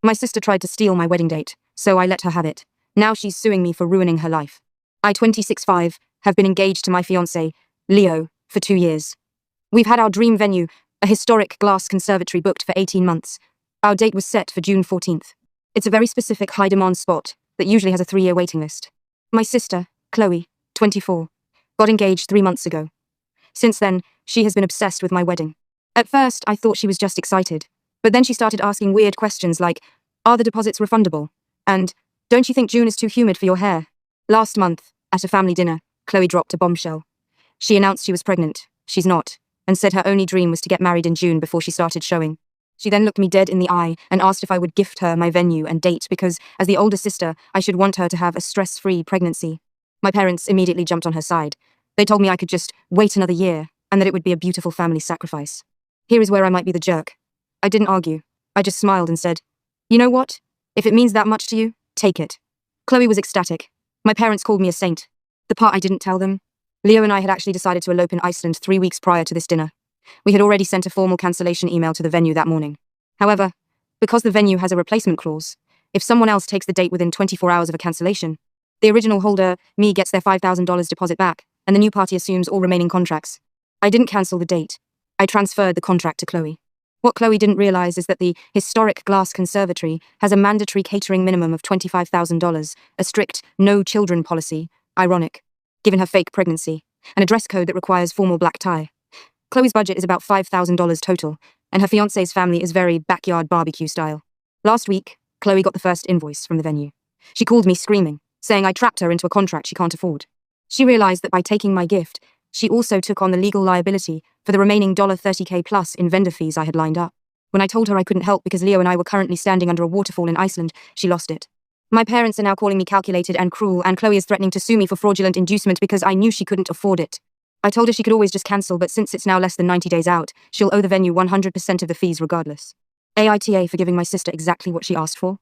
My sister tried to steal my wedding date, so I let her have it. Now she's suing me for ruining her life. I, 26'5", have been engaged to my fiancé, Leo, for 2 years. We've had our dream venue, a historic glass conservatory, booked for 18 months. Our date was set for June 14th. It's a very specific high-demand spot that usually has a 3-year waiting list. My sister, Chloe, 24, got engaged 3 months ago. Since then, she has been obsessed with my wedding. At first, I thought she was just excited, but then she started asking weird questions like, are the deposits refundable? And, don't you think June is too humid for your hair? Last month, at a family dinner, Chloe dropped a bombshell. She announced she was pregnant. She's not, and said her only dream was to get married in June before she started showing. She then looked me dead in the eye and asked if I would gift her my venue and date because, as the older sister, I should want her to have a stress-free pregnancy. My parents immediately jumped on her side. They told me I could just wait another year and that it would be a beautiful family sacrifice. Here is where I might be the jerk. I didn't argue. I just smiled and said, you know what? If it means that much to you, take it. Chloe was ecstatic. My parents called me a saint. The part I didn't tell them, Leo and I had actually decided to elope in Iceland 3 weeks prior to this dinner. We had already sent a formal cancellation email to the venue that morning. However, because the venue has a replacement clause, if someone else takes the date within 24 hours of a cancellation, the original holder, me, gets their $5,000 deposit back, and the new party assumes all remaining contracts. I didn't cancel the date. I transferred the contract to Chloe. What Chloe didn't realize is that the historic glass conservatory has a mandatory catering minimum of $25,000, a strict no children policy, ironic, given her fake pregnancy, and a dress code that requires formal black tie. Chloe's budget is about $5,000 total, and her fiancé's family is very backyard barbecue style. Last week, Chloe got the first invoice from the venue. She called me screaming, saying I trapped her into a contract she can't afford. She realized that by taking my gift, she also took on the legal liability for the remaining $30K plus in vendor fees I had lined up. When I told her I couldn't help because Leo and I were currently standing under a waterfall in Iceland, she lost it. My parents are now calling me calculated and cruel, and Chloe is threatening to sue me for fraudulent inducement because I knew she couldn't afford it. I told her she could always just cancel, but since it's now less than 90 days out, she'll owe the venue 100% of the fees regardless. AITA for giving my sister exactly what she asked for.